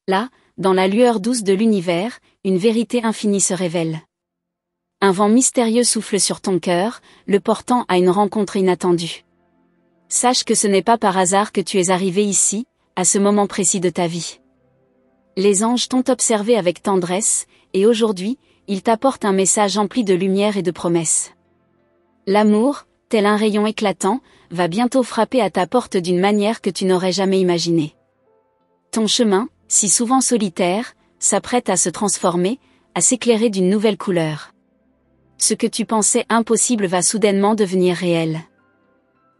Là, dans la lueur douce de l'univers, une vérité infinie se révèle. Un vent mystérieux souffle sur ton cœur, le portant à une rencontre inattendue. Sache que ce n'est pas par hasard que tu es arrivé ici, à ce moment précis de ta vie. Les anges t'ont observé avec tendresse, et aujourd'hui, ils t'apportent un message empli de lumière et de promesses. L'amour, tel un rayon éclatant, va bientôt frapper à ta porte d'une manière que tu n'aurais jamais imaginée. Ton chemin, si souvent solitaire, s'apprête à se transformer, à s'éclairer d'une nouvelle couleur. Ce que tu pensais impossible va soudainement devenir réel.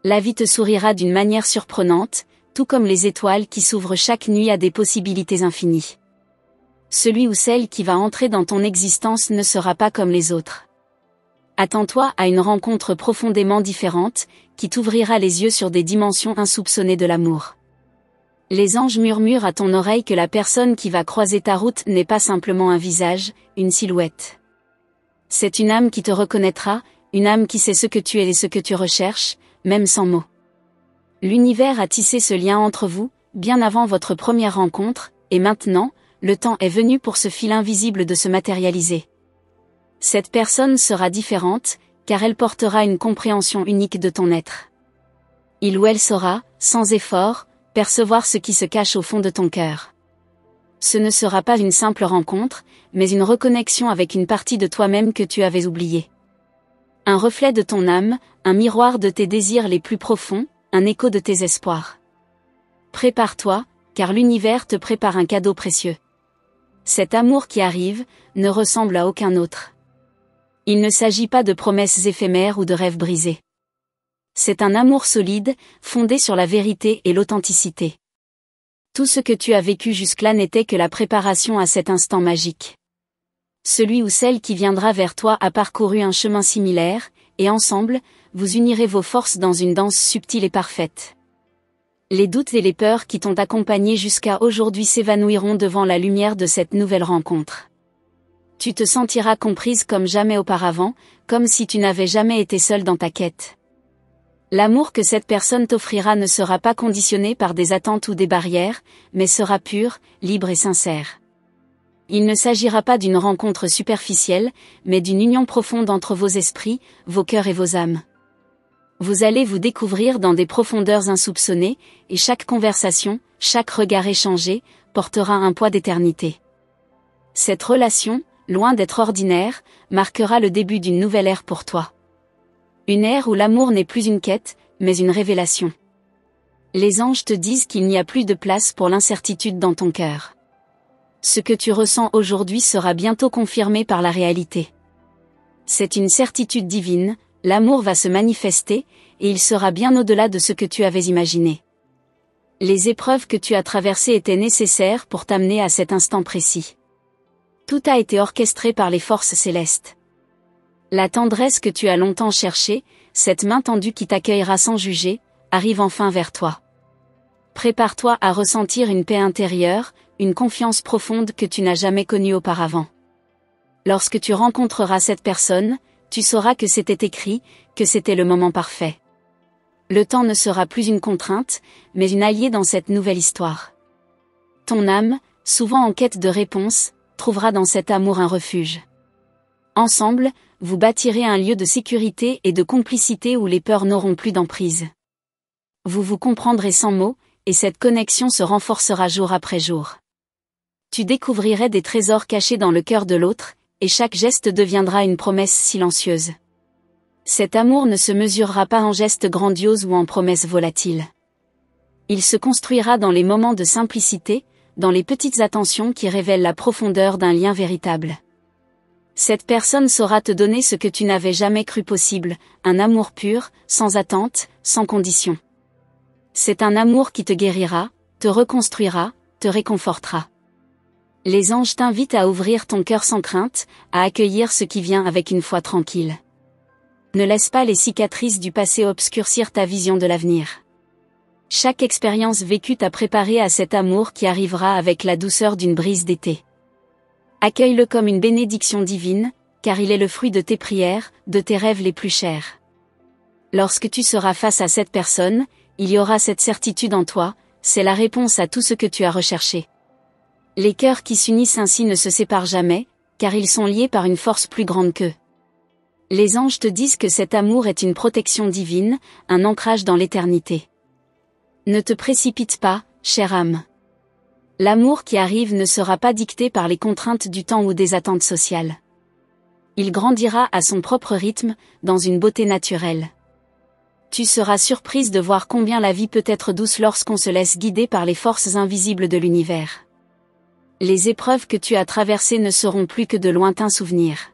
La vie te sourira d'une manière surprenante, tout comme les étoiles qui s'ouvrent chaque nuit à des possibilités infinies. Celui ou celle qui va entrer dans ton existence ne sera pas comme les autres. Attends-toi à une rencontre profondément différente, qui t'ouvrira les yeux sur des dimensions insoupçonnées de l'amour. Les anges murmurent à ton oreille que la personne qui va croiser ta route n'est pas simplement un visage, une silhouette. C'est une âme qui te reconnaîtra, une âme qui sait ce que tu es et ce que tu recherches, même sans mots. L'univers a tissé ce lien entre vous, bien avant votre première rencontre, et maintenant, le temps est venu pour ce fil invisible de se matérialiser. Cette personne sera différente, car elle portera une compréhension unique de ton être. Il ou elle saura, sans effort, percevoir ce qui se cache au fond de ton cœur. Ce ne sera pas une simple rencontre, mais une reconnexion avec une partie de toi-même que tu avais oubliée. Un reflet de ton âme, un miroir de tes désirs les plus profonds, un écho de tes espoirs. Prépare-toi, car l'univers te prépare un cadeau précieux. Cet amour qui arrive, ne ressemble à aucun autre. Il ne s'agit pas de promesses éphémères ou de rêves brisés. C'est un amour solide, fondé sur la vérité et l'authenticité. Tout ce que tu as vécu jusque-là n'était que la préparation à cet instant magique. Celui ou celle qui viendra vers toi a parcouru un chemin similaire, et ensemble, vous unirez vos forces dans une danse subtile et parfaite. Les doutes et les peurs qui t'ont accompagné jusqu'à aujourd'hui s'évanouiront devant la lumière de cette nouvelle rencontre. Tu te sentiras comprise comme jamais auparavant, comme si tu n'avais jamais été seule dans ta quête. L'amour que cette personne t'offrira ne sera pas conditionné par des attentes ou des barrières, mais sera pur, libre et sincère. Il ne s'agira pas d'une rencontre superficielle, mais d'une union profonde entre vos esprits, vos cœurs et vos âmes. Vous allez vous découvrir dans des profondeurs insoupçonnées, et chaque conversation, chaque regard échangé, portera un poids d'éternité. Cette relation, loin d'être ordinaire, marquera le début d'une nouvelle ère pour toi. Une ère où l'amour n'est plus une quête, mais une révélation. Les anges te disent qu'il n'y a plus de place pour l'incertitude dans ton cœur. Ce que tu ressens aujourd'hui sera bientôt confirmé par la réalité. C'est une certitude divine, l'amour va se manifester, et il sera bien au-delà de ce que tu avais imaginé. Les épreuves que tu as traversées étaient nécessaires pour t'amener à cet instant précis. Tout a été orchestré par les forces célestes. La tendresse que tu as longtemps cherchée, cette main tendue qui t'accueillera sans juger, arrive enfin vers toi. Prépare-toi à ressentir une paix intérieure, une confiance profonde que tu n'as jamais connue auparavant. Lorsque tu rencontreras cette personne, tu sauras que c'était écrit, que c'était le moment parfait. Le temps ne sera plus une contrainte, mais une alliée dans cette nouvelle histoire. Ton âme, souvent en quête de réponse, trouvera dans cet amour un refuge. Ensemble, vous bâtirez un lieu de sécurité et de complicité où les peurs n'auront plus d'emprise. Vous vous comprendrez sans mots, et cette connexion se renforcera jour après jour. Tu découvrirais des trésors cachés dans le cœur de l'autre, et chaque geste deviendra une promesse silencieuse. Cet amour ne se mesurera pas en gestes grandioses ou en promesses volatiles. Il se construira dans les moments de simplicité, dans les petites attentions qui révèlent la profondeur d'un lien véritable. Cette personne saura te donner ce que tu n'avais jamais cru possible, un amour pur, sans attente, sans condition. C'est un amour qui te guérira, te reconstruira, te réconfortera. Les anges t'invitent à ouvrir ton cœur sans crainte, à accueillir ce qui vient avec une foi tranquille. Ne laisse pas les cicatrices du passé obscurcir ta vision de l'avenir. Chaque expérience vécue t'a préparé à cet amour qui arrivera avec la douceur d'une brise d'été. Accueille-le comme une bénédiction divine, car il est le fruit de tes prières, de tes rêves les plus chers. Lorsque tu seras face à cette personne, il y aura cette certitude en toi, c'est la réponse à tout ce que tu as recherché. Les cœurs qui s'unissent ainsi ne se séparent jamais, car ils sont liés par une force plus grande qu'eux. Les anges te disent que cet amour est une protection divine, un ancrage dans l'éternité. Ne te précipite pas, chère âme. L'amour qui arrive ne sera pas dicté par les contraintes du temps ou des attentes sociales. Il grandira à son propre rythme, dans une beauté naturelle. Tu seras surprise de voir combien la vie peut être douce lorsqu'on se laisse guider par les forces invisibles de l'univers. Les épreuves que tu as traversées ne seront plus que de lointains souvenirs.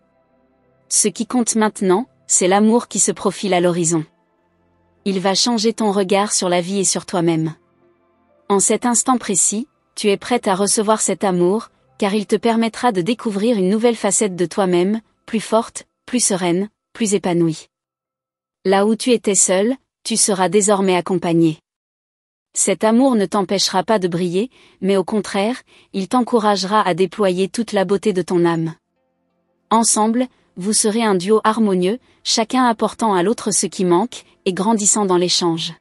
Ce qui compte maintenant, c'est l'amour qui se profile à l'horizon. Il va changer ton regard sur la vie et sur toi-même. En cet instant précis, tu es prête à recevoir cet amour, car il te permettra de découvrir une nouvelle facette de toi-même, plus forte, plus sereine, plus épanouie. Là où tu étais seul, tu seras désormais accompagné. Cet amour ne t'empêchera pas de briller, mais au contraire, il t'encouragera à déployer toute la beauté de ton âme. Ensemble, vous serez un duo harmonieux, chacun apportant à l'autre ce qui manque, et grandissant dans l'échange.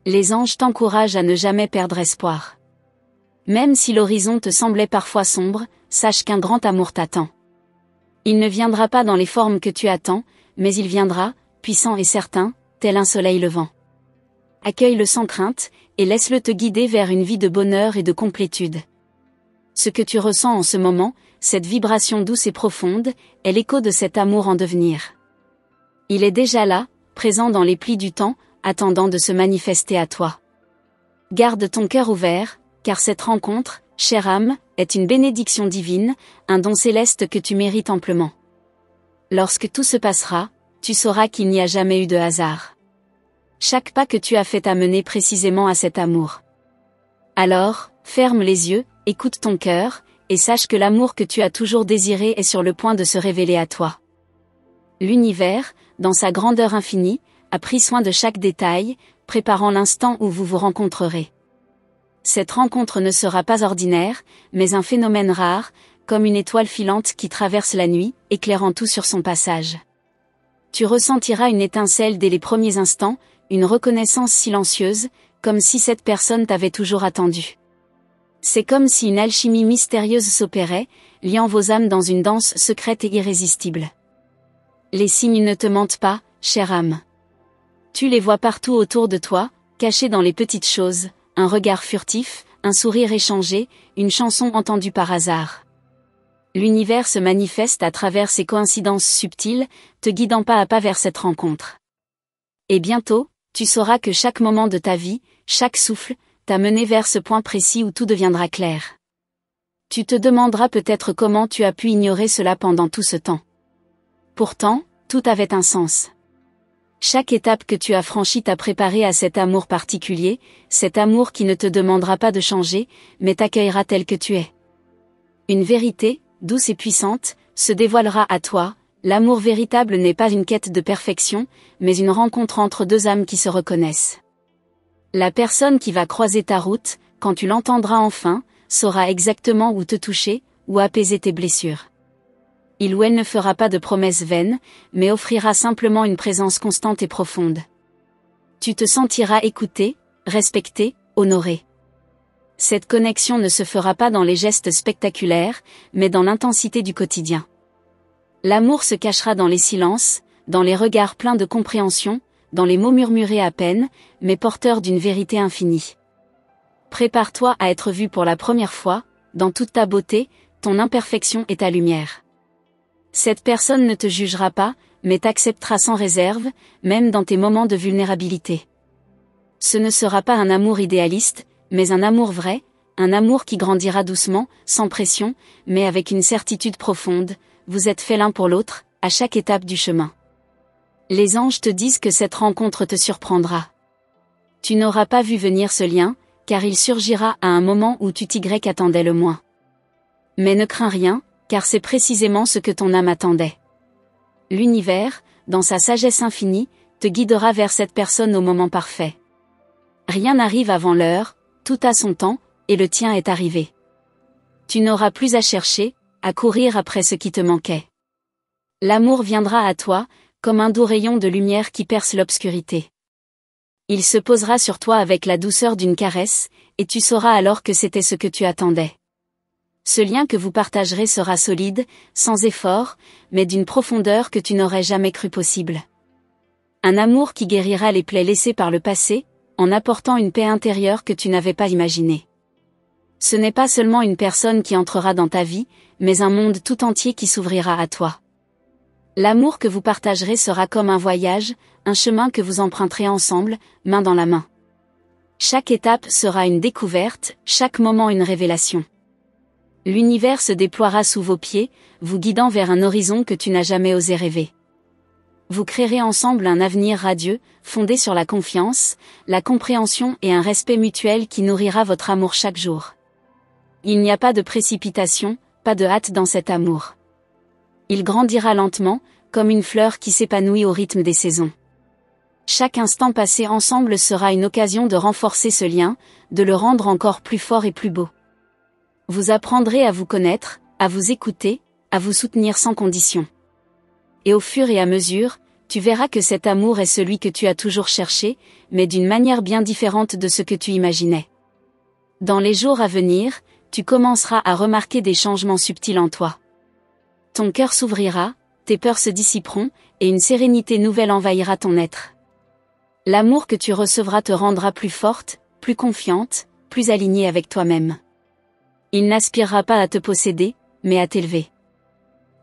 Les anges t'encouragent à ne jamais perdre espoir. Même si l'horizon te semblait parfois sombre, sache qu'un grand amour t'attend. Il ne viendra pas dans les formes que tu attends, mais il viendra, puissant et certain, tel un soleil levant. Accueille-le sans crainte, et laisse-le te guider vers une vie de bonheur et de complétude. Ce que tu ressens en ce moment, cette vibration douce et profonde, est l'écho de cet amour en devenir. Il est déjà là, présent dans les plis du temps, attendant de se manifester à toi. Garde ton cœur ouvert, car cette rencontre, chère âme, est une bénédiction divine, un don céleste que tu mérites amplement. Lorsque tout se passera, tu sauras qu'il n'y a jamais eu de hasard. Chaque pas que tu as fait t'a mené précisément à cet amour. Alors, ferme les yeux, écoute ton cœur, et sache que l'amour que tu as toujours désiré est sur le point de se révéler à toi. L'univers, dans sa grandeur infinie, a pris soin de chaque détail, préparant l'instant où vous vous rencontrerez. Cette rencontre ne sera pas ordinaire, mais un phénomène rare, comme une étoile filante qui traverse la nuit, éclairant tout sur son passage. Tu ressentiras une étincelle dès les premiers instants, une reconnaissance silencieuse, comme si cette personne t'avait toujours attendu. C'est comme si une alchimie mystérieuse s'opérait, liant vos âmes dans une danse secrète et irrésistible. Les signes ne te mentent pas, chère âme. Tu les vois partout autour de toi, cachés dans les petites choses, un regard furtif, un sourire échangé, une chanson entendue par hasard. L'univers se manifeste à travers ces coïncidences subtiles, te guidant pas à pas vers cette rencontre. Et bientôt, tu sauras que chaque moment de ta vie, chaque souffle, t'a mené vers ce point précis où tout deviendra clair. Tu te demanderas peut-être comment tu as pu ignorer cela pendant tout ce temps. Pourtant, tout avait un sens. Chaque étape que tu as franchie t'a préparé à cet amour particulier, cet amour qui ne te demandera pas de changer, mais t'accueillera tel que tu es. Une vérité, douce et puissante, se dévoilera à toi. L'amour véritable n'est pas une quête de perfection, mais une rencontre entre deux âmes qui se reconnaissent. La personne qui va croiser ta route, quand tu l'entendras enfin, saura exactement où te toucher, où apaiser tes blessures. Il ou elle ne fera pas de promesses vaines, mais offrira simplement une présence constante et profonde. Tu te sentiras écouté, respecté, honoré. Cette connexion ne se fera pas dans les gestes spectaculaires, mais dans l'intensité du quotidien. L'amour se cachera dans les silences, dans les regards pleins de compréhension, dans les mots murmurés à peine, mais porteurs d'une vérité infinie. Prépare-toi à être vu pour la première fois, dans toute ta beauté, ton imperfection et ta lumière. Cette personne ne te jugera pas, mais t'acceptera sans réserve, même dans tes moments de vulnérabilité. Ce ne sera pas un amour idéaliste, mais un amour vrai, un amour qui grandira doucement, sans pression, mais avec une certitude profonde, vous êtes faits l'un pour l'autre, à chaque étape du chemin. Les anges te disent que cette rencontre te surprendra. Tu n'auras pas vu venir ce lien, car il surgira à un moment où tu t'y attendais le moins. Mais ne crains rien, car c'est précisément ce que ton âme attendait. L'univers, dans sa sagesse infinie, te guidera vers cette personne au moment parfait. Rien n'arrive avant l'heure, tout a son temps, et le tien est arrivé. Tu n'auras plus à chercher, à courir après ce qui te manquait. L'amour viendra à toi, comme un doux rayon de lumière qui perce l'obscurité. Il se posera sur toi avec la douceur d'une caresse, et tu sauras alors que c'était ce que tu attendais. Ce lien que vous partagerez sera solide, sans effort, mais d'une profondeur que tu n'aurais jamais cru possible. Un amour qui guérira les plaies laissées par le passé, en apportant une paix intérieure que tu n'avais pas imaginée. Ce n'est pas seulement une personne qui entrera dans ta vie, mais un monde tout entier qui s'ouvrira à toi. L'amour que vous partagerez sera comme un voyage, un chemin que vous emprunterez ensemble, main dans la main. Chaque étape sera une découverte, chaque moment une révélation. L'univers se déploiera sous vos pieds, vous guidant vers un horizon que tu n'as jamais osé rêver. Vous créerez ensemble un avenir radieux, fondé sur la confiance, la compréhension et un respect mutuel qui nourrira votre amour chaque jour. Il n'y a pas de précipitation, pas de hâte dans cet amour. Il grandira lentement, comme une fleur qui s'épanouit au rythme des saisons. Chaque instant passé ensemble sera une occasion de renforcer ce lien, de le rendre encore plus fort et plus beau. Vous apprendrez à vous connaître, à vous écouter, à vous soutenir sans condition. Et au fur et à mesure, tu verras que cet amour est celui que tu as toujours cherché, mais d'une manière bien différente de ce que tu imaginais. Dans les jours à venir, tu commenceras à remarquer des changements subtils en toi. Ton cœur s'ouvrira, tes peurs se dissiperont, et une sérénité nouvelle envahira ton être. L'amour que tu recevras te rendra plus forte, plus confiante, plus alignée avec toi-même. Il n'aspirera pas à te posséder, mais à t'élever.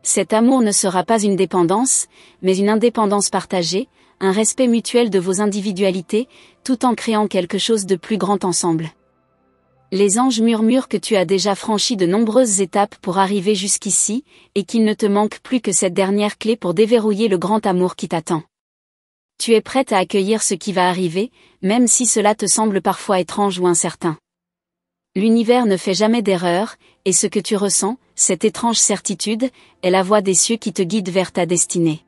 Cet amour ne sera pas une dépendance, mais une indépendance partagée, un respect mutuel de vos individualités, tout en créant quelque chose de plus grand ensemble. Les anges murmurent que tu as déjà franchi de nombreuses étapes pour arriver jusqu'ici, et qu'il ne te manque plus que cette dernière clé pour déverrouiller le grand amour qui t'attend. Tu es prête à accueillir ce qui va arriver, même si cela te semble parfois étrange ou incertain. L'univers ne fait jamais d'erreur, et ce que tu ressens, cette étrange certitude, est la voix des cieux qui te guide vers ta destinée.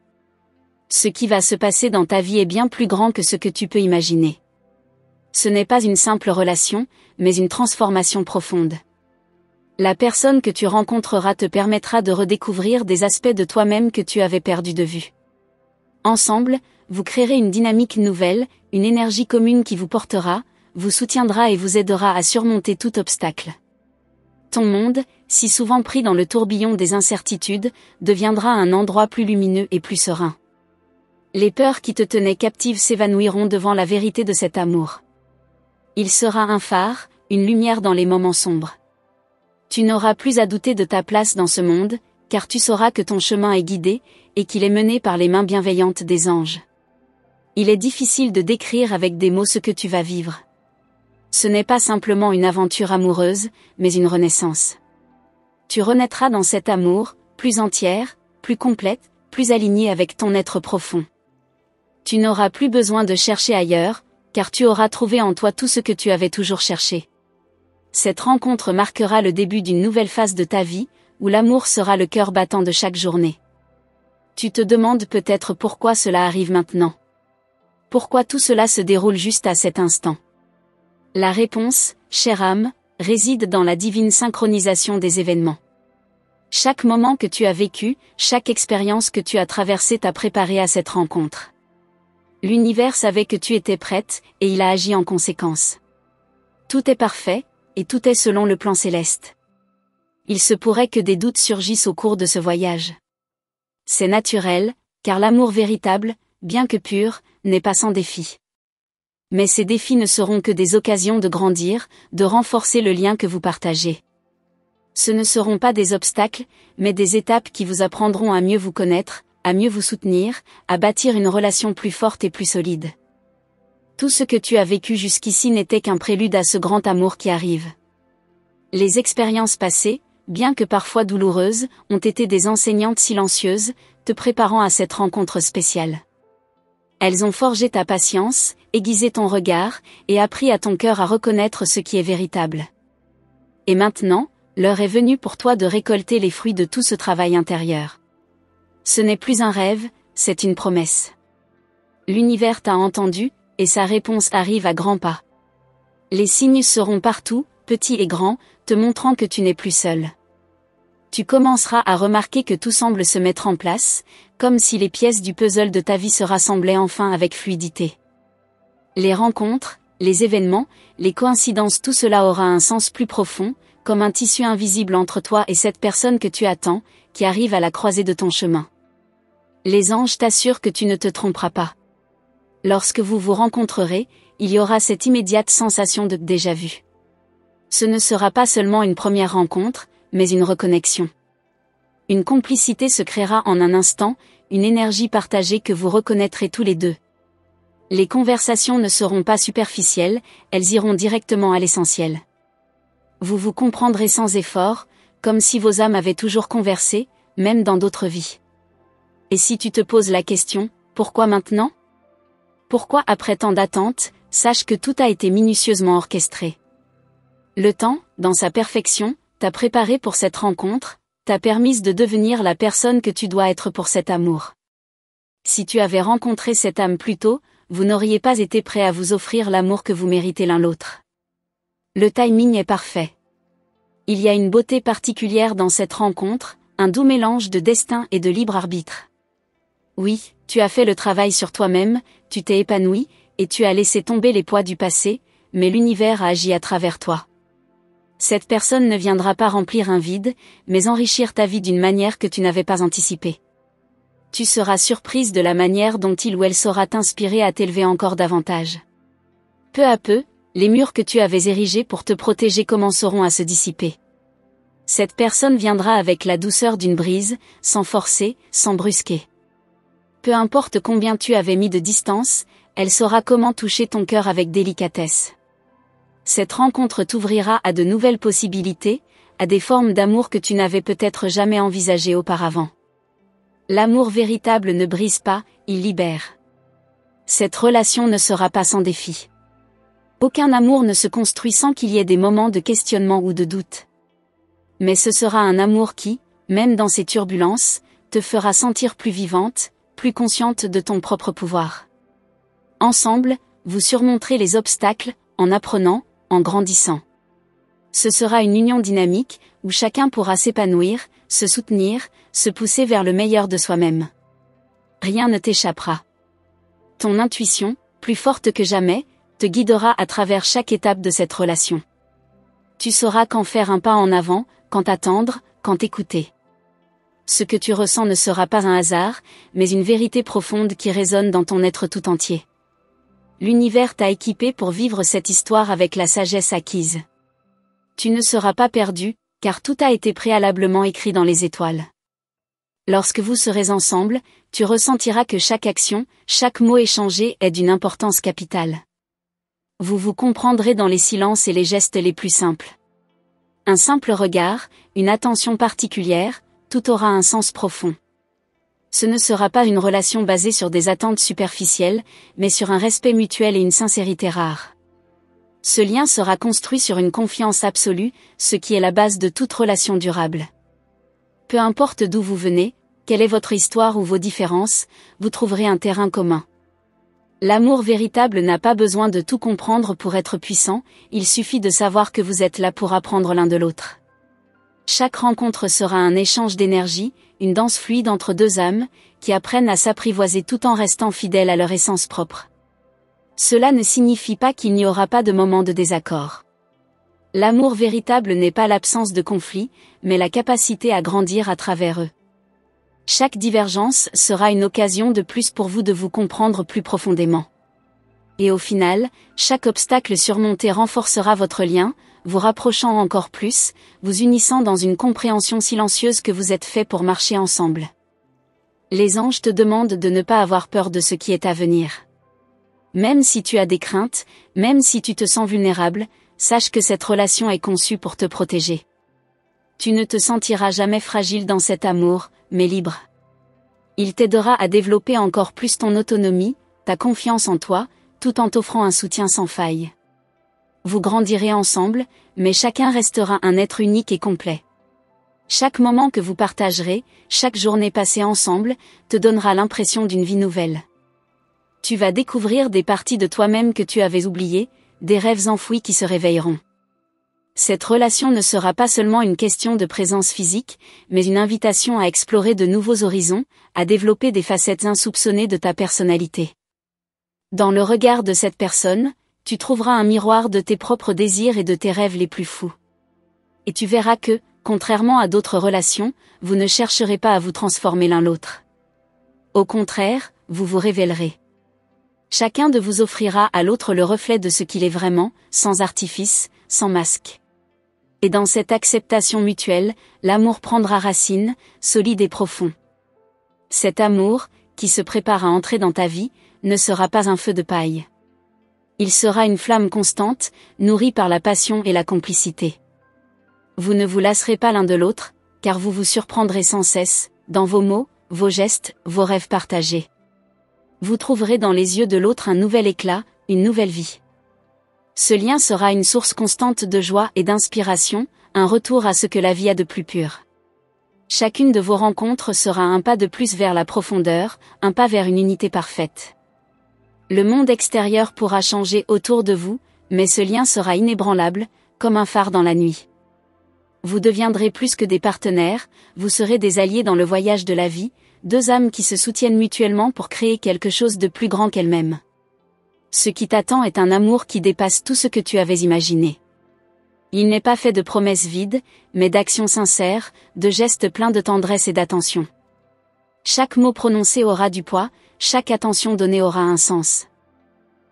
Ce qui va se passer dans ta vie est bien plus grand que ce que tu peux imaginer. Ce n'est pas une simple relation, mais une transformation profonde. La personne que tu rencontreras te permettra de redécouvrir des aspects de toi-même que tu avais perdus de vue. Ensemble, vous créerez une dynamique nouvelle, une énergie commune qui vous portera, vous soutiendra et vous aidera à surmonter tout obstacle. Ton monde, si souvent pris dans le tourbillon des incertitudes, deviendra un endroit plus lumineux et plus serein. Les peurs qui te tenaient captive s'évanouiront devant la vérité de cet amour. Il sera un phare, une lumière dans les moments sombres. Tu n'auras plus à douter de ta place dans ce monde, car tu sauras que ton chemin est guidé, et qu'il est mené par les mains bienveillantes des anges. Il est difficile de décrire avec des mots ce que tu vas vivre. Ce n'est pas simplement une aventure amoureuse, mais une renaissance. Tu renaîtras dans cet amour, plus entière, plus complète, plus alignée avec ton être profond. Tu n'auras plus besoin de chercher ailleurs, car tu auras trouvé en toi tout ce que tu avais toujours cherché. Cette rencontre marquera le début d'une nouvelle phase de ta vie, où l'amour sera le cœur battant de chaque journée. Tu te demandes peut-être pourquoi cela arrive maintenant. Pourquoi tout cela se déroule juste à cet instant? La réponse, chère âme, réside dans la divine synchronisation des événements. Chaque moment que tu as vécu, chaque expérience que tu as traversée t'a préparé à cette rencontre. L'univers savait que tu étais prête, et il a agi en conséquence. Tout est parfait, et tout est selon le plan céleste. Il se pourrait que des doutes surgissent au cours de ce voyage. C'est naturel, car l'amour véritable, bien que pur, n'est pas sans défi. Mais ces défis ne seront que des occasions de grandir, de renforcer le lien que vous partagez. Ce ne seront pas des obstacles, mais des étapes qui vous apprendront à mieux vous connaître, à mieux vous soutenir, à bâtir une relation plus forte et plus solide. Tout ce que tu as vécu jusqu'ici n'était qu'un prélude à ce grand amour qui arrive. Les expériences passées, bien que parfois douloureuses, ont été des enseignantes silencieuses, te préparant à cette rencontre spéciale. Elles ont forgé ta patience, aiguisé ton regard, et appris à ton cœur à reconnaître ce qui est véritable. Et maintenant, l'heure est venue pour toi de récolter les fruits de tout ce travail intérieur. Ce n'est plus un rêve, c'est une promesse. L'univers t'a entendu, et sa réponse arrive à grands pas. Les signes seront partout, petits et grands, te montrant que tu n'es plus seul. Tu commenceras à remarquer que tout semble se mettre en place, comme si les pièces du puzzle de ta vie se rassemblaient enfin avec fluidité. Les rencontres, les événements, les coïncidences, tout cela aura un sens plus profond, comme un tissu invisible entre toi et cette personne que tu attends, qui arrive à la croisée de ton chemin. Les anges t'assurent que tu ne te tromperas pas. Lorsque vous vous rencontrerez, il y aura cette immédiate sensation de déjà-vu. Ce ne sera pas seulement une première rencontre, mais une reconnexion. Une complicité se créera en un instant, une énergie partagée que vous reconnaîtrez tous les deux. Les conversations ne seront pas superficielles, elles iront directement à l'essentiel. Vous vous comprendrez sans effort, comme si vos âmes avaient toujours conversé, même dans d'autres vies. Et si tu te poses la question, pourquoi maintenant ? Pourquoi après tant d'attente, sache que tout a été minutieusement orchestré. Le temps, dans sa perfection, t'a préparé pour cette rencontre, t'a permis de devenir la personne que tu dois être pour cet amour. Si tu avais rencontré cette âme plus tôt, vous n'auriez pas été prêt à vous offrir l'amour que vous méritez l'un l'autre. Le timing est parfait. Il y a une beauté particulière dans cette rencontre, un doux mélange de destin et de libre arbitre. Oui, tu as fait le travail sur toi-même, tu t'es épanoui, et tu as laissé tomber les poids du passé, mais l'univers a agi à travers toi. Cette personne ne viendra pas remplir un vide, mais enrichir ta vie d'une manière que tu n'avais pas anticipée. Tu seras surprise de la manière dont il ou elle saura t'inspirer à t'élever encore davantage. Peu à peu, les murs que tu avais érigés pour te protéger commenceront à se dissiper. Cette personne viendra avec la douceur d'une brise, sans forcer, sans brusquer. Peu importe combien tu avais mis de distance, elle saura comment toucher ton cœur avec délicatesse. Cette rencontre t'ouvrira à de nouvelles possibilités, à des formes d'amour que tu n'avais peut-être jamais envisagées auparavant. L'amour véritable ne brise pas, il libère. Cette relation ne sera pas sans défi. Aucun amour ne se construit sans qu'il y ait des moments de questionnement ou de doute. Mais ce sera un amour qui, même dans ces turbulences, te fera sentir plus vivante, plus consciente de ton propre pouvoir. Ensemble, vous surmonterez les obstacles, en apprenant, en grandissant. Ce sera une union dynamique, où chacun pourra s'épanouir, se soutenir, se pousser vers le meilleur de soi-même. Rien ne t'échappera. Ton intuition, plus forte que jamais, te guidera à travers chaque étape de cette relation. Tu sauras quand faire un pas en avant, quand attendre, quand écouter. Ce que tu ressens ne sera pas un hasard, mais une vérité profonde qui résonne dans ton être tout entier. L'univers t'a équipé pour vivre cette histoire avec la sagesse acquise. Tu ne seras pas perdu, car tout a été préalablement écrit dans les étoiles. Lorsque vous serez ensemble, tu ressentiras que chaque action, chaque mot échangé est d'une importance capitale. Vous vous comprendrez dans les silences et les gestes les plus simples. Un simple regard, une attention particulière, tout aura un sens profond. Ce ne sera pas une relation basée sur des attentes superficielles, mais sur un respect mutuel et une sincérité rare. Ce lien sera construit sur une confiance absolue, ce qui est la base de toute relation durable. Peu importe d'où vous venez, quelle est votre histoire ou vos différences, vous trouverez un terrain commun. L'amour véritable n'a pas besoin de tout comprendre pour être puissant, il suffit de savoir que vous êtes là pour apprendre l'un de l'autre. Chaque rencontre sera un échange d'énergie, une danse fluide entre deux âmes, qui apprennent à s'apprivoiser tout en restant fidèles à leur essence propre. Cela ne signifie pas qu'il n'y aura pas de moments de désaccord. L'amour véritable n'est pas l'absence de conflit, mais la capacité à grandir à travers eux. Chaque divergence sera une occasion de plus pour vous de vous comprendre plus profondément. Et au final, chaque obstacle surmonté renforcera votre lien, vous rapprochant encore plus, vous unissant dans une compréhension silencieuse que vous êtes faits pour marcher ensemble. Les anges te demandent de ne pas avoir peur de ce qui est à venir. Même si tu as des craintes, même si tu te sens vulnérable, sache que cette relation est conçue pour te protéger. Tu ne te sentiras jamais fragile dans cet amour, mais libre. Il t'aidera à développer encore plus ton autonomie, ta confiance en toi, tout en t'offrant un soutien sans faille. Vous grandirez ensemble, mais chacun restera un être unique et complet. Chaque moment que vous partagerez, chaque journée passée ensemble, te donnera l'impression d'une vie nouvelle. Tu vas découvrir des parties de toi-même que tu avais oubliées, des rêves enfouis qui se réveilleront. Cette relation ne sera pas seulement une question de présence physique, mais une invitation à explorer de nouveaux horizons, à développer des facettes insoupçonnées de ta personnalité. Dans le regard de cette personne, tu trouveras un miroir de tes propres désirs et de tes rêves les plus fous. Et tu verras que, contrairement à d'autres relations, vous ne chercherez pas à vous transformer l'un l'autre. Au contraire, vous vous révélerez. Chacun de vous offrira à l'autre le reflet de ce qu'il est vraiment, sans artifice, sans masque. Et dans cette acceptation mutuelle, l'amour prendra racine, solide et profond. Cet amour, qui se prépare à entrer dans ta vie, ne sera pas un feu de paille. Il sera une flamme constante, nourrie par la passion et la complicité. Vous ne vous lasserez pas l'un de l'autre, car vous vous surprendrez sans cesse, dans vos mots, vos gestes, vos rêves partagés. Vous trouverez dans les yeux de l'autre un nouvel éclat, une nouvelle vie. Ce lien sera une source constante de joie et d'inspiration, un retour à ce que la vie a de plus pur. Chacune de vos rencontres sera un pas de plus vers la profondeur, un pas vers une unité parfaite. Le monde extérieur pourra changer autour de vous, mais ce lien sera inébranlable, comme un phare dans la nuit. Vous deviendrez plus que des partenaires, vous serez des alliés dans le voyage de la vie, deux âmes qui se soutiennent mutuellement pour créer quelque chose de plus grand qu'elles-mêmes. Ce qui t'attend est un amour qui dépasse tout ce que tu avais imaginé. Il n'est pas fait de promesses vides, mais d'actions sincères, de gestes pleins de tendresse et d'attention. Chaque mot prononcé aura du poids, chaque attention donnée aura un sens.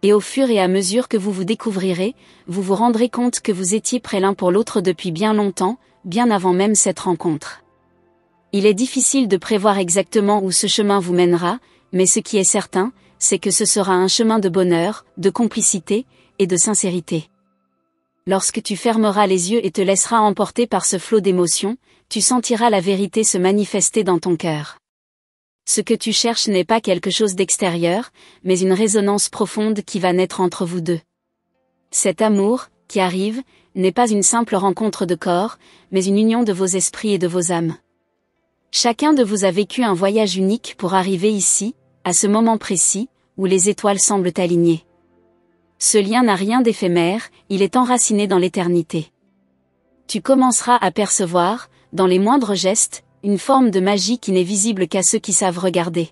Et au fur et à mesure que vous vous découvrirez, vous vous rendrez compte que vous étiez prêts l'un pour l'autre depuis bien longtemps, bien avant même cette rencontre. Il est difficile de prévoir exactement où ce chemin vous mènera, mais ce qui est certain, c'est que ce sera un chemin de bonheur, de complicité, et de sincérité. Lorsque tu fermeras les yeux et te laisseras emporter par ce flot d'émotions, tu sentiras la vérité se manifester dans ton cœur. Ce que tu cherches n'est pas quelque chose d'extérieur, mais une résonance profonde qui va naître entre vous deux. Cet amour, qui arrive, n'est pas une simple rencontre de corps, mais une union de vos esprits et de vos âmes. Chacun de vous a vécu un voyage unique pour arriver ici, à ce moment précis, où les étoiles semblent alignées. Ce lien n'a rien d'éphémère, il est enraciné dans l'éternité. Tu commenceras à percevoir, dans les moindres gestes, une forme de magie qui n'est visible qu'à ceux qui savent regarder.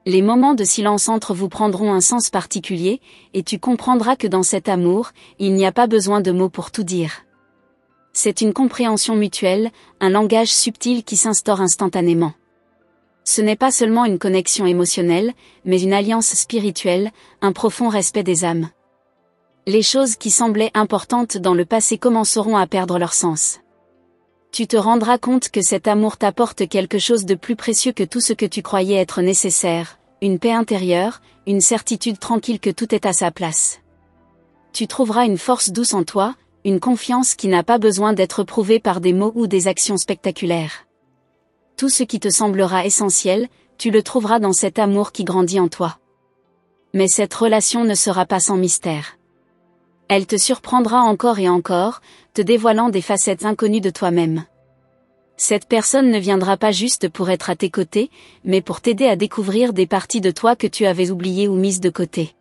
Les moments de silence entre vous prendront un sens particulier, et tu comprendras que dans cet amour, il n'y a pas besoin de mots pour tout dire. C'est une compréhension mutuelle, un langage subtil qui s'instaure instantanément. Ce n'est pas seulement une connexion émotionnelle, mais une alliance spirituelle, un profond respect des âmes. Les choses qui semblaient importantes dans le passé commenceront à perdre leur sens. Tu te rendras compte que cet amour t'apporte quelque chose de plus précieux que tout ce que tu croyais être nécessaire, une paix intérieure, une certitude tranquille que tout est à sa place. Tu trouveras une force douce en toi, une confiance qui n'a pas besoin d'être prouvée par des mots ou des actions spectaculaires. Tout ce qui te semblera essentiel, tu le trouveras dans cet amour qui grandit en toi. Mais cette relation ne sera pas sans mystère. Elle te surprendra encore et encore, te dévoilant des facettes inconnues de toi-même. Cette personne ne viendra pas juste pour être à tes côtés, mais pour t'aider à découvrir des parties de toi que tu avais oubliées ou mises de côté.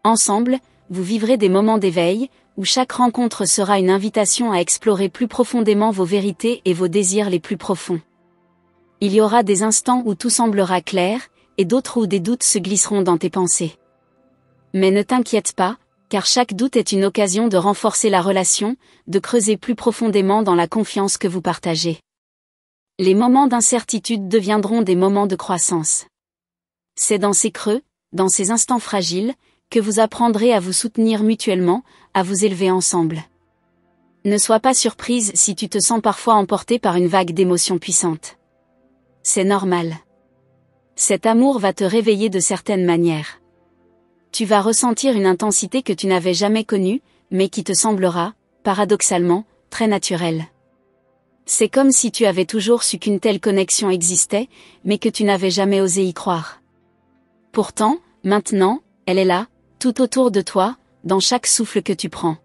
Ensemble, vous vivrez des moments d'éveil, où chaque rencontre sera une invitation à explorer plus profondément vos vérités et vos désirs les plus profonds. Il y aura des instants où tout semblera clair, et d'autres où des doutes se glisseront dans tes pensées. Mais ne t'inquiète pas, car chaque doute est une occasion de renforcer la relation, de creuser plus profondément dans la confiance que vous partagez. Les moments d'incertitude deviendront des moments de croissance. C'est dans ces creux, dans ces instants fragiles, que vous apprendrez à vous soutenir mutuellement, à vous élever ensemble. Ne sois pas surprise si tu te sens parfois emporté par une vague d'émotions puissantes. C'est normal. Cet amour va te réveiller de certaines manières. Tu vas ressentir une intensité que tu n'avais jamais connue, mais qui te semblera, paradoxalement, très naturelle. C'est comme si tu avais toujours su qu'une telle connexion existait, mais que tu n'avais jamais osé y croire. Pourtant, maintenant, elle est là, tout autour de toi, dans chaque souffle que tu prends.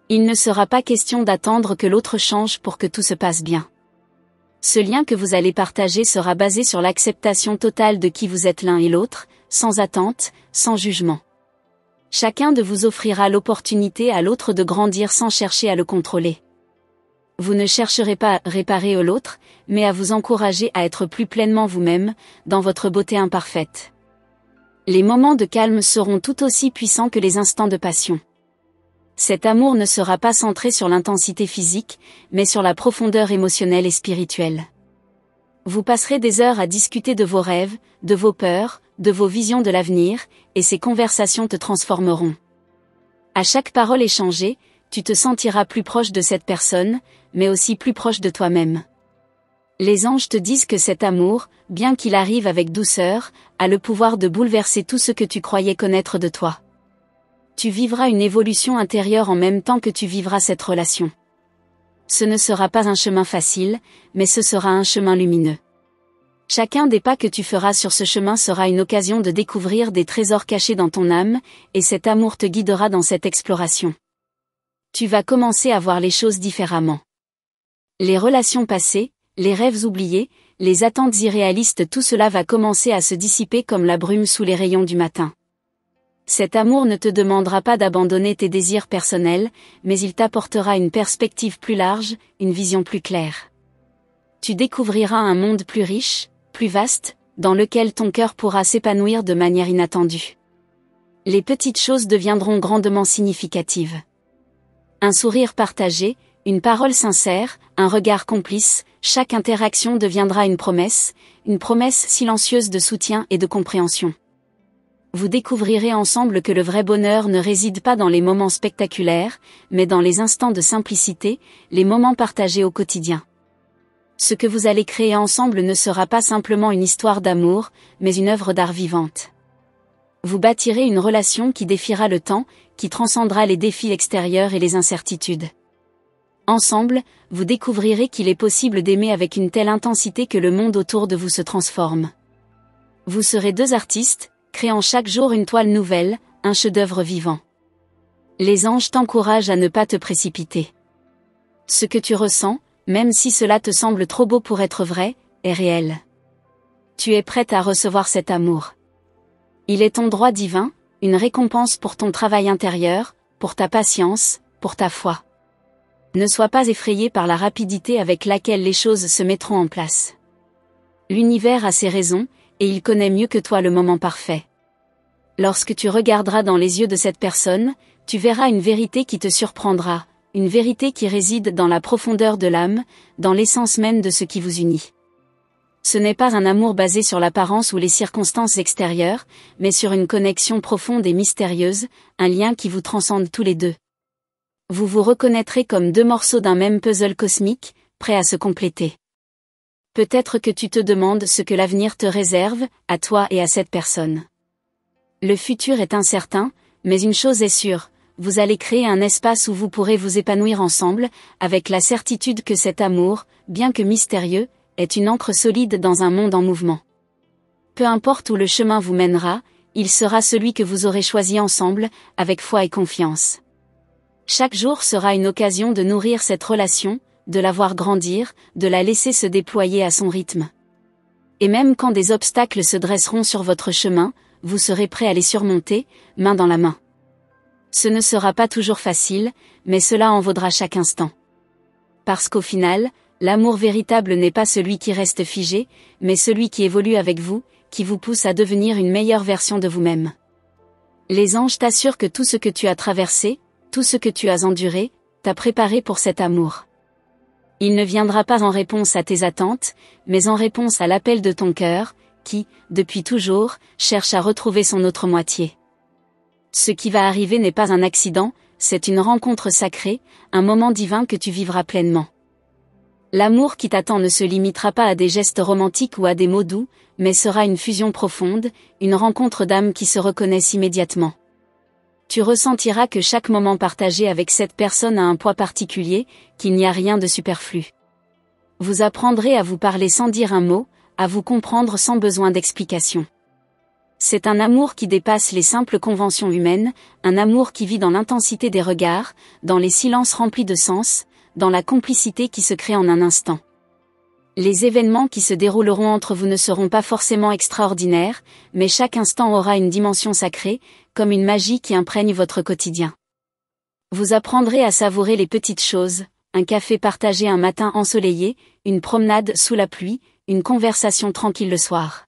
Il ne sera pas question d'attendre que l'autre change pour que tout se passe bien. Ce lien que vous allez partager sera basé sur l'acceptation totale de qui vous êtes l'un et l'autre, sans attente, sans jugement. Chacun de vous offrira l'opportunité à l'autre de grandir sans chercher à le contrôler. Vous ne chercherez pas à réparer l'autre, mais à vous encourager à être plus pleinement vous-même, dans votre beauté imparfaite. Les moments de calme seront tout aussi puissants que les instants de passion. Cet amour ne sera pas centré sur l'intensité physique, mais sur la profondeur émotionnelle et spirituelle. Vous passerez des heures à discuter de vos rêves, de vos peurs, de vos visions de l'avenir, et ces conversations te transformeront. À chaque parole échangée, tu te sentiras plus proche de cette personne, mais aussi plus proche de toi-même. Les anges te disent que cet amour, bien qu'il arrive avec douceur, a le pouvoir de bouleverser tout ce que tu croyais connaître de toi. Tu vivras une évolution intérieure en même temps que tu vivras cette relation. Ce ne sera pas un chemin facile, mais ce sera un chemin lumineux. Chacun des pas que tu feras sur ce chemin sera une occasion de découvrir des trésors cachés dans ton âme, et cet amour te guidera dans cette exploration. Tu vas commencer à voir les choses différemment. Les relations passées, les rêves oubliés, les attentes irréalistes, tout cela va commencer à se dissiper comme la brume sous les rayons du matin. Cet amour ne te demandera pas d'abandonner tes désirs personnels, mais il t'apportera une perspective plus large, une vision plus claire. Tu découvriras un monde plus riche, plus vaste, dans lequel ton cœur pourra s'épanouir de manière inattendue. Les petites choses deviendront grandement significatives. Un sourire partagé, une parole sincère, un regard complice, chaque interaction deviendra une promesse silencieuse de soutien et de compréhension. Vous découvrirez ensemble que le vrai bonheur ne réside pas dans les moments spectaculaires, mais dans les instants de simplicité, les moments partagés au quotidien. Ce que vous allez créer ensemble ne sera pas simplement une histoire d'amour, mais une œuvre d'art vivante. Vous bâtirez une relation qui défiera le temps, qui transcendra les défis extérieurs et les incertitudes. Ensemble, vous découvrirez qu'il est possible d'aimer avec une telle intensité que le monde autour de vous se transforme. Vous serez deux artistes, créant chaque jour une toile nouvelle, un chef-d'œuvre vivant. Les anges t'encouragent à ne pas te précipiter. Ce que tu ressens, même si cela te semble trop beau pour être vrai, est réel. Tu es prête à recevoir cet amour. Il est ton droit divin, une récompense pour ton travail intérieur, pour ta patience, pour ta foi. Ne sois pas effrayé par la rapidité avec laquelle les choses se mettront en place. L'univers a ses raisons, et il connaît mieux que toi le moment parfait. Lorsque tu regarderas dans les yeux de cette personne, tu verras une vérité qui te surprendra, une vérité qui réside dans la profondeur de l'âme, dans l'essence même de ce qui vous unit. Ce n'est pas un amour basé sur l'apparence ou les circonstances extérieures, mais sur une connexion profonde et mystérieuse, un lien qui vous transcende tous les deux. Vous vous reconnaîtrez comme deux morceaux d'un même puzzle cosmique, prêts à se compléter. Peut-être que tu te demandes ce que l'avenir te réserve, à toi et à cette personne. Le futur est incertain, mais une chose est sûre, vous allez créer un espace où vous pourrez vous épanouir ensemble, avec la certitude que cet amour, bien que mystérieux, est une ancre solide dans un monde en mouvement. Peu importe où le chemin vous mènera, il sera celui que vous aurez choisi ensemble, avec foi et confiance. Chaque jour sera une occasion de nourrir cette relation, de la voir grandir, de la laisser se déployer à son rythme. Et même quand des obstacles se dresseront sur votre chemin, vous serez prêt à les surmonter, main dans la main. Ce ne sera pas toujours facile, mais cela en vaudra chaque instant. Parce qu'au final, l'amour véritable n'est pas celui qui reste figé, mais celui qui évolue avec vous, qui vous pousse à devenir une meilleure version de vous-même. Les anges t'assurent que tout ce que tu as traversé, tout ce que tu as enduré, t'a préparé pour cet amour. Il ne viendra pas en réponse à tes attentes, mais en réponse à l'appel de ton cœur, qui, depuis toujours, cherche à retrouver son autre moitié. Ce qui va arriver n'est pas un accident, c'est une rencontre sacrée, un moment divin que tu vivras pleinement. L'amour qui t'attend ne se limitera pas à des gestes romantiques ou à des mots doux, mais sera une fusion profonde, une rencontre d'âmes qui se reconnaissent immédiatement. Tu ressentiras que chaque moment partagé avec cette personne a un poids particulier, qu'il n'y a rien de superflu. Vous apprendrez à vous parler sans dire un mot, à vous comprendre sans besoin d'explication. C'est un amour qui dépasse les simples conventions humaines, un amour qui vit dans l'intensité des regards, dans les silences remplis de sens, dans la complicité qui se crée en un instant. Les événements qui se dérouleront entre vous ne seront pas forcément extraordinaires, mais chaque instant aura une dimension sacrée, comme une magie qui imprègne votre quotidien. Vous apprendrez à savourer les petites choses, un café partagé un matin ensoleillé, une promenade sous la pluie, une conversation tranquille le soir.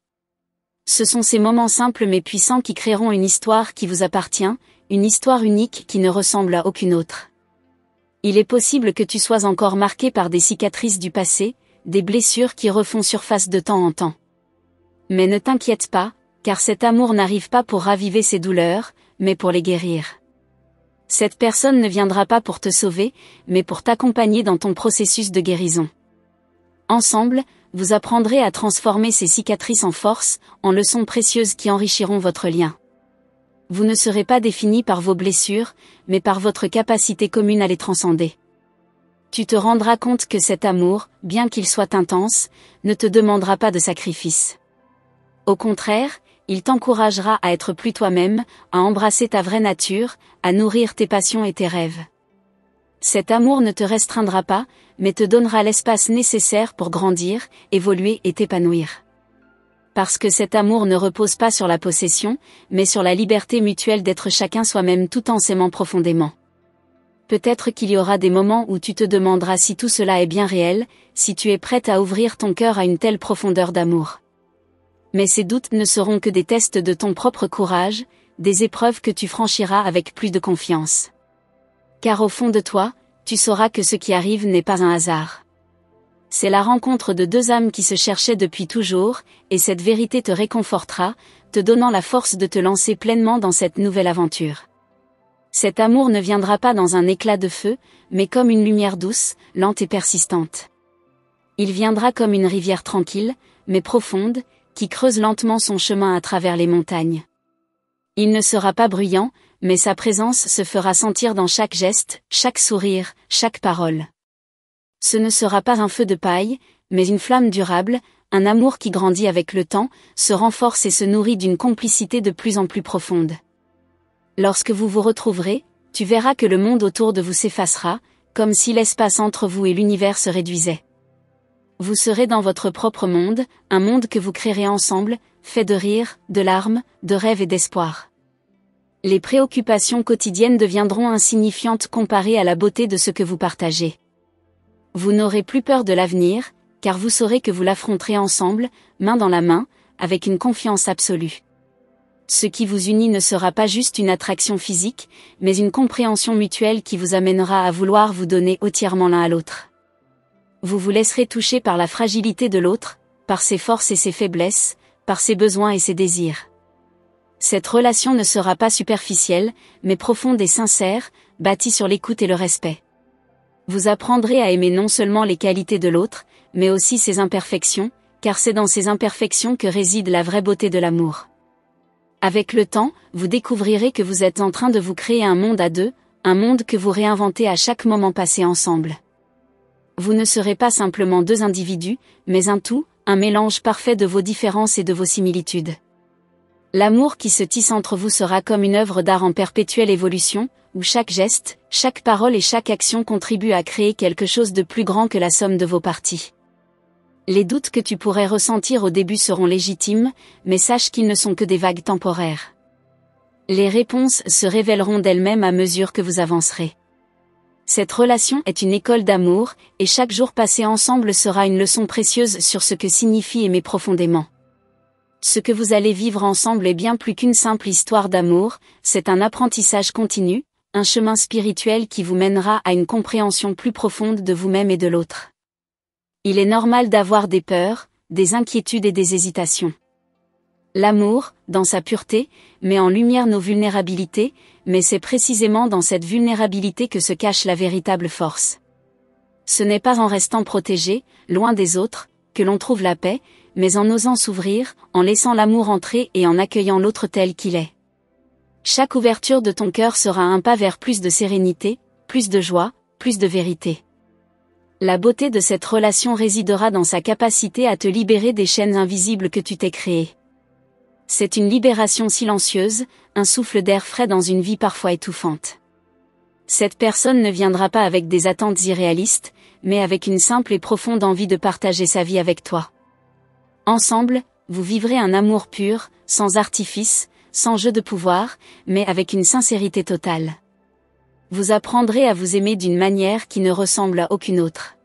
Ce sont ces moments simples mais puissants qui créeront une histoire qui vous appartient, une histoire unique qui ne ressemble à aucune autre. Il est possible que tu sois encore marqué par des cicatrices du passé, des blessures qui refont surface de temps en temps. Mais ne t'inquiète pas, car cet amour n'arrive pas pour raviver ces douleurs, mais pour les guérir. Cette personne ne viendra pas pour te sauver, mais pour t'accompagner dans ton processus de guérison. Ensemble, vous apprendrez à transformer ces cicatrices en force, en leçons précieuses qui enrichiront votre lien. Vous ne serez pas défini par vos blessures, mais par votre capacité commune à les transcender. Tu te rendras compte que cet amour, bien qu'il soit intense, ne te demandera pas de sacrifice. Au contraire, il t'encouragera à être plus toi-même, à embrasser ta vraie nature, à nourrir tes passions et tes rêves. Cet amour ne te restreindra pas, mais te donnera l'espace nécessaire pour grandir, évoluer et t'épanouir. Parce que cet amour ne repose pas sur la possession, mais sur la liberté mutuelle d'être chacun soi-même tout en s'aimant profondément. Peut-être qu'il y aura des moments où tu te demanderas si tout cela est bien réel, si tu es prête à ouvrir ton cœur à une telle profondeur d'amour. Mais ces doutes ne seront que des tests de ton propre courage, des épreuves que tu franchiras avec plus de confiance. Car au fond de toi, tu sauras que ce qui arrive n'est pas un hasard. C'est la rencontre de deux âmes qui se cherchaient depuis toujours, et cette vérité te réconfortera, te donnant la force de te lancer pleinement dans cette nouvelle aventure. Cet amour ne viendra pas dans un éclat de feu, mais comme une lumière douce, lente et persistante. Il viendra comme une rivière tranquille, mais profonde, qui creuse lentement son chemin à travers les montagnes. Il ne sera pas bruyant, mais sa présence se fera sentir dans chaque geste, chaque sourire, chaque parole. Ce ne sera pas un feu de paille, mais une flamme durable, un amour qui grandit avec le temps, se renforce et se nourrit d'une complicité de plus en plus profonde. Lorsque vous vous retrouverez, tu verras que le monde autour de vous s'effacera, comme si l'espace entre vous et l'univers se réduisait. Vous serez dans votre propre monde, un monde que vous créerez ensemble, fait de rire, de larmes, de rêves et d'espoir. Les préoccupations quotidiennes deviendront insignifiantes comparées à la beauté de ce que vous partagez. Vous n'aurez plus peur de l'avenir, car vous saurez que vous l'affronterez ensemble, main dans la main, avec une confiance absolue. Ce qui vous unit ne sera pas juste une attraction physique, mais une compréhension mutuelle qui vous amènera à vouloir vous donner entièrement l'un à l'autre. Vous vous laisserez toucher par la fragilité de l'autre, par ses forces et ses faiblesses, par ses besoins et ses désirs. Cette relation ne sera pas superficielle, mais profonde et sincère, bâtie sur l'écoute et le respect. Vous apprendrez à aimer non seulement les qualités de l'autre, mais aussi ses imperfections, car c'est dans ces imperfections que réside la vraie beauté de l'amour. Avec le temps, vous découvrirez que vous êtes en train de vous créer un monde à deux, un monde que vous réinventez à chaque moment passé ensemble. Vous ne serez pas simplement deux individus, mais un tout, un mélange parfait de vos différences et de vos similitudes. L'amour qui se tisse entre vous sera comme une œuvre d'art en perpétuelle évolution, où chaque geste, chaque parole et chaque action contribuent à créer quelque chose de plus grand que la somme de vos parties. Les doutes que tu pourrais ressentir au début seront légitimes, mais sache qu'ils ne sont que des vagues temporaires. Les réponses se révéleront d'elles-mêmes à mesure que vous avancerez. Cette relation est une école d'amour, et chaque jour passé ensemble sera une leçon précieuse sur ce que signifie aimer profondément. Ce que vous allez vivre ensemble est bien plus qu'une simple histoire d'amour, c'est un apprentissage continu, un chemin spirituel qui vous mènera à une compréhension plus profonde de vous-même et de l'autre. Il est normal d'avoir des peurs, des inquiétudes et des hésitations. L'amour, dans sa pureté, met en lumière nos vulnérabilités, mais c'est précisément dans cette vulnérabilité que se cache la véritable force. Ce n'est pas en restant protégé, loin des autres, que l'on trouve la paix, mais en osant s'ouvrir, en laissant l'amour entrer et en accueillant l'autre tel qu'il est. Chaque ouverture de ton cœur sera un pas vers plus de sérénité, plus de joie, plus de vérité. La beauté de cette relation résidera dans sa capacité à te libérer des chaînes invisibles que tu t'es créées. C'est une libération silencieuse, un souffle d'air frais dans une vie parfois étouffante. Cette personne ne viendra pas avec des attentes irréalistes, mais avec une simple et profonde envie de partager sa vie avec toi. Ensemble, vous vivrez un amour pur, sans artifice, sans jeu de pouvoir, mais avec une sincérité totale. Vous apprendrez à vous aimer d'une manière qui ne ressemble à aucune autre.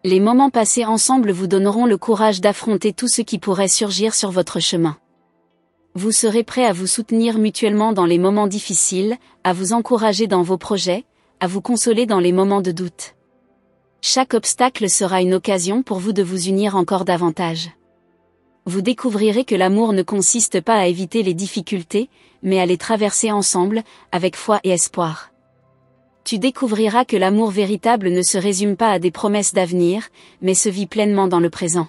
Les moments passés ensemble vous donneront le courage d'affronter tout ce qui pourrait surgir sur votre chemin. Vous serez prêt à vous soutenir mutuellement dans les moments difficiles, à vous encourager dans vos projets, à vous consoler dans les moments de doute. Chaque obstacle sera une occasion pour vous de vous unir encore davantage. Vous découvrirez que l'amour ne consiste pas à éviter les difficultés, mais à les traverser ensemble, avec foi et espoir. Tu découvriras que l'amour véritable ne se résume pas à des promesses d'avenir, mais se vit pleinement dans le présent.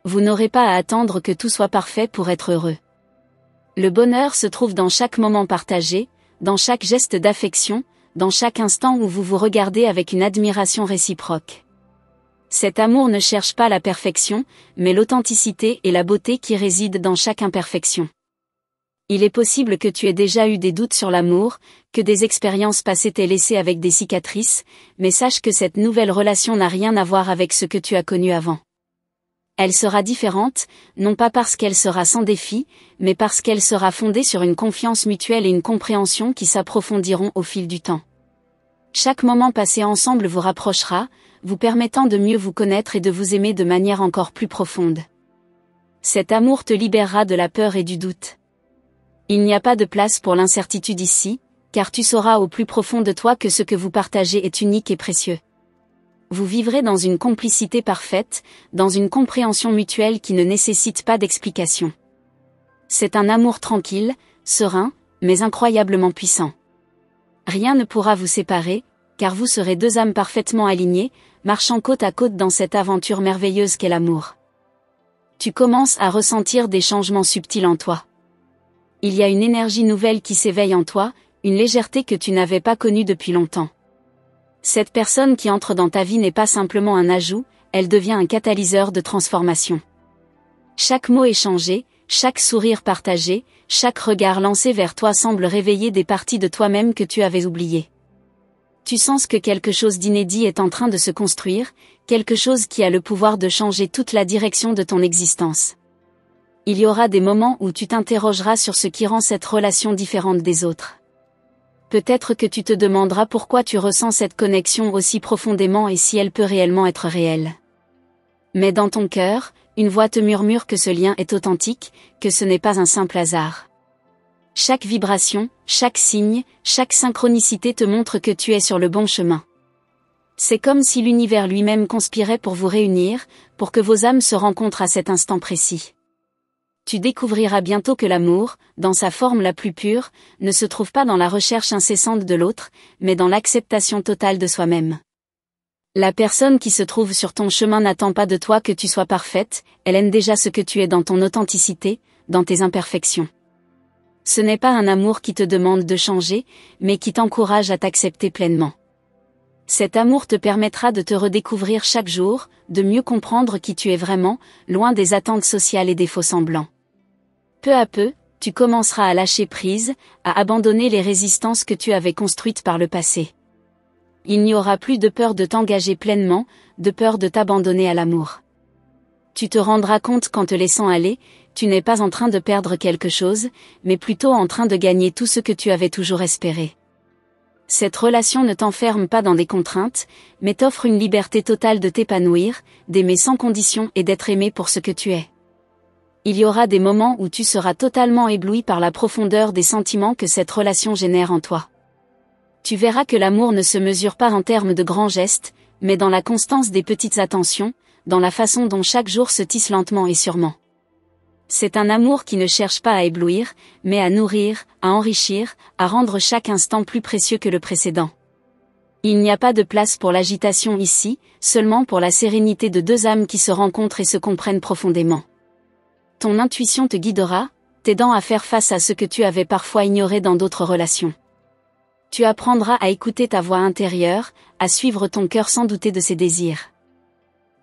Vous n'aurez pas à attendre que tout soit parfait pour être heureux. Le bonheur se trouve dans chaque moment partagé, dans chaque geste d'affection, dans chaque instant où vous vous regardez avec une admiration réciproque. Cet amour ne cherche pas la perfection, mais l'authenticité et la beauté qui résident dans chaque imperfection. Il est possible que tu aies déjà eu des doutes sur l'amour, que des expériences passées t'aient laissé avec des cicatrices, mais sache que cette nouvelle relation n'a rien à voir avec ce que tu as connu avant. Elle sera différente, non pas parce qu'elle sera sans défi, mais parce qu'elle sera fondée sur une confiance mutuelle et une compréhension qui s'approfondiront au fil du temps. Chaque moment passé ensemble vous rapprochera, vous permettant de mieux vous connaître et de vous aimer de manière encore plus profonde. Cet amour te libérera de la peur et du doute. Il n'y a pas de place pour l'incertitude ici, car tu sauras au plus profond de toi que ce que vous partagez est unique et précieux. Vous vivrez dans une complicité parfaite, dans une compréhension mutuelle qui ne nécessite pas d'explication. C'est un amour tranquille, serein, mais incroyablement puissant. Rien ne pourra vous séparer, car vous serez deux âmes parfaitement alignées, marchant côte à côte dans cette aventure merveilleuse qu'est l'amour. Tu commences à ressentir des changements subtils en toi. Il y a une énergie nouvelle qui s'éveille en toi, une légèreté que tu n'avais pas connue depuis longtemps. Cette personne qui entre dans ta vie n'est pas simplement un ajout, elle devient un catalyseur de transformation. Chaque mot échangé, chaque sourire partagé, chaque regard lancé vers toi semble réveiller des parties de toi-même que tu avais oubliées. Tu sens que quelque chose d'inédit est en train de se construire, quelque chose qui a le pouvoir de changer toute la direction de ton existence. Il y aura des moments où tu t'interrogeras sur ce qui rend cette relation différente des autres. Peut-être que tu te demanderas pourquoi tu ressens cette connexion aussi profondément et si elle peut réellement être réelle. Mais dans ton cœur, une voix te murmure que ce lien est authentique, que ce n'est pas un simple hasard. Chaque vibration, chaque signe, chaque synchronicité te montre que tu es sur le bon chemin. C'est comme si l'univers lui-même conspirait pour vous réunir, pour que vos âmes se rencontrent à cet instant précis. Tu découvriras bientôt que l'amour, dans sa forme la plus pure, ne se trouve pas dans la recherche incessante de l'autre, mais dans l'acceptation totale de soi-même. La personne qui se trouve sur ton chemin n'attend pas de toi que tu sois parfaite, elle aime déjà ce que tu es dans ton authenticité, dans tes imperfections. Ce n'est pas un amour qui te demande de changer, mais qui t'encourage à t'accepter pleinement. Cet amour te permettra de te redécouvrir chaque jour, de mieux comprendre qui tu es vraiment, loin des attentes sociales et des faux-semblants. Peu à peu, tu commenceras à lâcher prise, à abandonner les résistances que tu avais construites par le passé. Il n'y aura plus de peur de t'engager pleinement, de peur de t'abandonner à l'amour. Tu te rendras compte qu'en te laissant aller, tu n'es pas en train de perdre quelque chose, mais plutôt en train de gagner tout ce que tu avais toujours espéré. Cette relation ne t'enferme pas dans des contraintes, mais t'offre une liberté totale de t'épanouir, d'aimer sans condition et d'être aimé pour ce que tu es. Il y aura des moments où tu seras totalement ébloui par la profondeur des sentiments que cette relation génère en toi. Tu verras que l'amour ne se mesure pas en termes de grands gestes, mais dans la constance des petites attentions, dans la façon dont chaque jour se tisse lentement et sûrement. C'est un amour qui ne cherche pas à éblouir, mais à nourrir, à enrichir, à rendre chaque instant plus précieux que le précédent. Il n'y a pas de place pour l'agitation ici, seulement pour la sérénité de deux âmes qui se rencontrent et se comprennent profondément. Ton intuition te guidera, t'aidant à faire face à ce que tu avais parfois ignoré dans d'autres relations. Tu apprendras à écouter ta voix intérieure, à suivre ton cœur sans douter de ses désirs.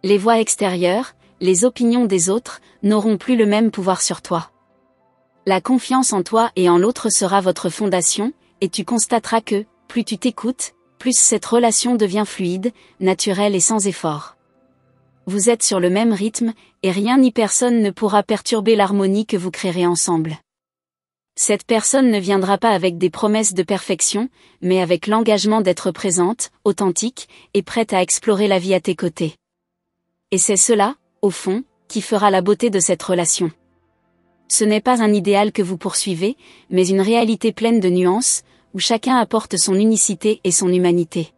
Les voix extérieures, les opinions des autres, n'auront plus le même pouvoir sur toi. La confiance en toi et en l'autre sera votre fondation, et tu constateras que, plus tu t'écoutes, plus cette relation devient fluide, naturelle et sans effort. Vous êtes sur le même rythme, et rien ni personne ne pourra perturber l'harmonie que vous créerez ensemble. Cette personne ne viendra pas avec des promesses de perfection, mais avec l'engagement d'être présente, authentique, et prête à explorer la vie à tes côtés. Et c'est cela, au fond, qui fera la beauté de cette relation. Ce n'est pas un idéal que vous poursuivez, mais une réalité pleine de nuances, où chacun apporte son unicité et son humanité.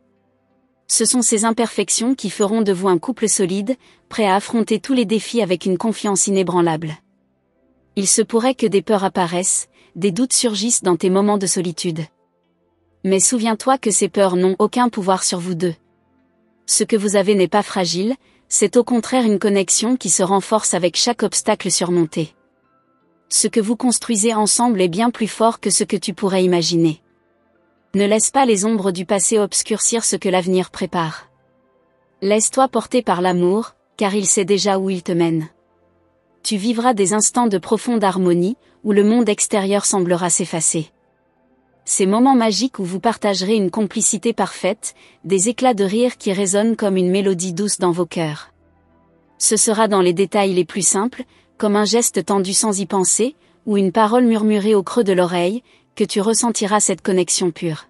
Ce sont ces imperfections qui feront de vous un couple solide, prêt à affronter tous les défis avec une confiance inébranlable. Il se pourrait que des peurs apparaissent, des doutes surgissent dans tes moments de solitude. Mais souviens-toi que ces peurs n'ont aucun pouvoir sur vous deux. Ce que vous avez n'est pas fragile, c'est au contraire une connexion qui se renforce avec chaque obstacle surmonté. Ce que vous construisez ensemble est bien plus fort que ce que tu pourrais imaginer. Ne laisse pas les ombres du passé obscurcir ce que l'avenir prépare. Laisse-toi porter par l'amour, car il sait déjà où il te mène. Tu vivras des instants de profonde harmonie, où le monde extérieur semblera s'effacer. Ces moments magiques où vous partagerez une complicité parfaite, des éclats de rire qui résonnent comme une mélodie douce dans vos cœurs. Ce sera dans les détails les plus simples, comme un geste tendu sans y penser, ou une parole murmurée au creux de l'oreille, que tu ressentiras cette connexion pure.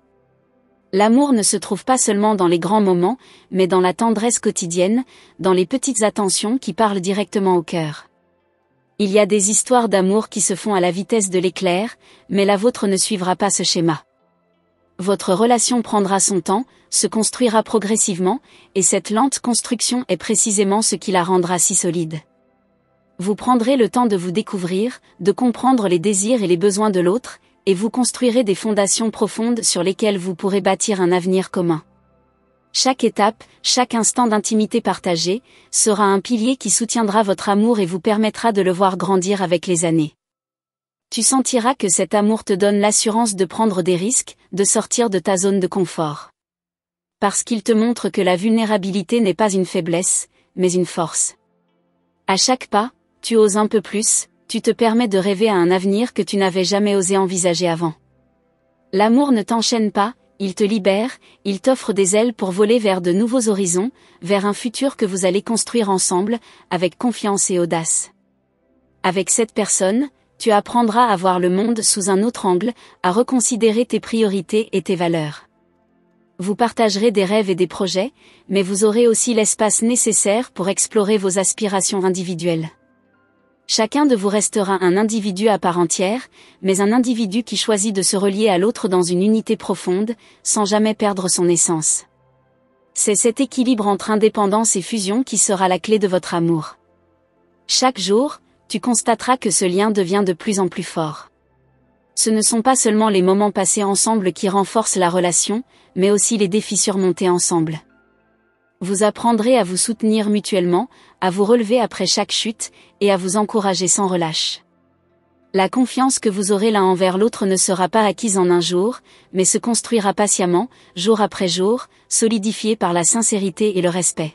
L'amour ne se trouve pas seulement dans les grands moments, mais dans la tendresse quotidienne, dans les petites attentions qui parlent directement au cœur. Il y a des histoires d'amour qui se font à la vitesse de l'éclair, mais la vôtre ne suivra pas ce schéma. Votre relation prendra son temps, se construira progressivement, et cette lente construction est précisément ce qui la rendra si solide. Vous prendrez le temps de vous découvrir, de comprendre les désirs et les besoins de l'autre, et vous construirez des fondations profondes sur lesquelles vous pourrez bâtir un avenir commun. Chaque étape, chaque instant d'intimité partagée, sera un pilier qui soutiendra votre amour et vous permettra de le voir grandir avec les années. Tu sentiras que cet amour te donne l'assurance de prendre des risques, de sortir de ta zone de confort. Parce qu'il te montre que la vulnérabilité n'est pas une faiblesse, mais une force. À chaque pas, tu oses un peu plus, tu te permets de rêver à un avenir que tu n'avais jamais osé envisager avant. L'amour ne t'enchaîne pas, il te libère, il t'offre des ailes pour voler vers de nouveaux horizons, vers un futur que vous allez construire ensemble, avec confiance et audace. Avec cette personne, tu apprendras à voir le monde sous un autre angle, à reconsidérer tes priorités et tes valeurs. Vous partagerez des rêves et des projets, mais vous aurez aussi l'espace nécessaire pour explorer vos aspirations individuelles. Chacun de vous restera un individu à part entière, mais un individu qui choisit de se relier à l'autre dans une unité profonde, sans jamais perdre son essence. C'est cet équilibre entre indépendance et fusion qui sera la clé de votre amour. Chaque jour, tu constateras que ce lien devient de plus en plus fort. Ce ne sont pas seulement les moments passés ensemble qui renforcent la relation, mais aussi les défis surmontés ensemble. Vous apprendrez à vous soutenir mutuellement, à vous relever après chaque chute, et à vous encourager sans relâche. La confiance que vous aurez l'un envers l'autre ne sera pas acquise en un jour, mais se construira patiemment, jour après jour, solidifiée par la sincérité et le respect.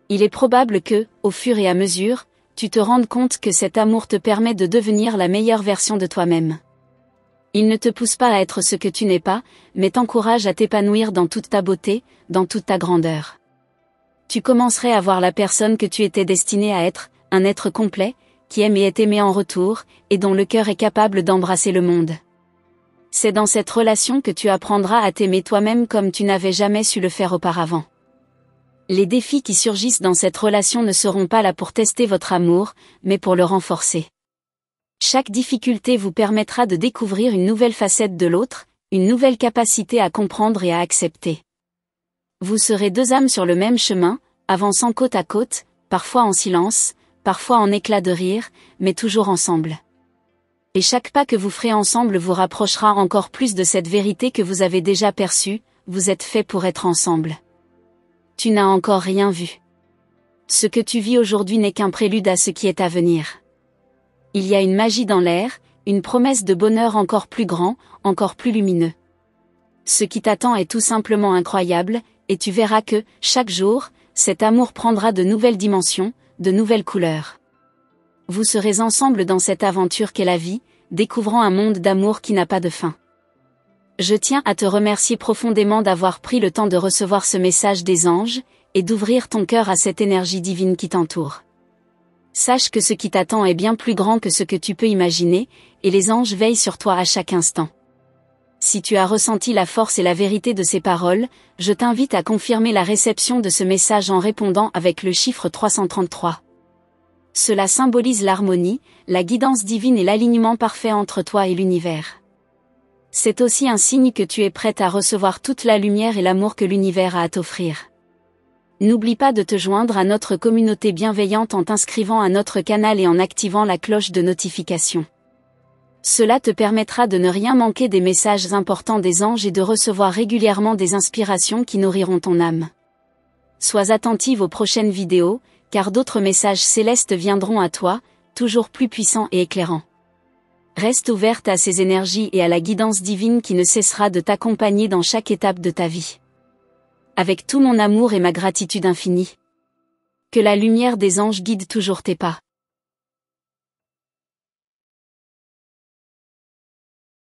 Il est probable que, au fur et à mesure, tu te rendes compte que cet amour te permet de devenir la meilleure version de toi-même. Il ne te pousse pas à être ce que tu n'es pas, mais t'encourage à t'épanouir dans toute ta beauté, dans toute ta grandeur. Tu commencerais à voir la personne que tu étais destinée à être, un être complet, qui aime et est aimé en retour, et dont le cœur est capable d'embrasser le monde. C'est dans cette relation que tu apprendras à t'aimer toi-même comme tu n'avais jamais su le faire auparavant. Les défis qui surgissent dans cette relation ne seront pas là pour tester votre amour, mais pour le renforcer. Chaque difficulté vous permettra de découvrir une nouvelle facette de l'autre, une nouvelle capacité à comprendre et à accepter. Vous serez deux âmes sur le même chemin, avançant côte à côte, parfois en silence, parfois en éclats de rire, mais toujours ensemble. Et chaque pas que vous ferez ensemble vous rapprochera encore plus de cette vérité que vous avez déjà perçue, vous êtes faits pour être ensemble. Tu n'as encore rien vu. Ce que tu vis aujourd'hui n'est qu'un prélude à ce qui est à venir. Il y a une magie dans l'air, une promesse de bonheur encore plus grand, encore plus lumineux. Ce qui t'attend est tout simplement incroyable, et tu verras que, chaque jour, cet amour prendra de nouvelles dimensions, de nouvelles couleurs. Vous serez ensemble dans cette aventure qu'est la vie, découvrant un monde d'amour qui n'a pas de fin. Je tiens à te remercier profondément d'avoir pris le temps de recevoir ce message des anges, et d'ouvrir ton cœur à cette énergie divine qui t'entoure. Sache que ce qui t'attend est bien plus grand que ce que tu peux imaginer, et les anges veillent sur toi à chaque instant. Si tu as ressenti la force et la vérité de ces paroles, je t'invite à confirmer la réception de ce message en répondant avec le chiffre 333. Cela symbolise l'harmonie, la guidance divine et l'alignement parfait entre toi et l'univers. C'est aussi un signe que tu es prête à recevoir toute la lumière et l'amour que l'univers a à t'offrir. N'oublie pas de te joindre à notre communauté bienveillante en t'inscrivant à notre canal et en activant la cloche de notification. Cela te permettra de ne rien manquer des messages importants des anges et de recevoir régulièrement des inspirations qui nourriront ton âme. Sois attentive aux prochaines vidéos, car d'autres messages célestes viendront à toi, toujours plus puissants et éclairants. Reste ouverte à ces énergies et à la guidance divine qui ne cessera de t'accompagner dans chaque étape de ta vie. Avec tout mon amour et ma gratitude infinie. Que la lumière des anges guide toujours tes pas.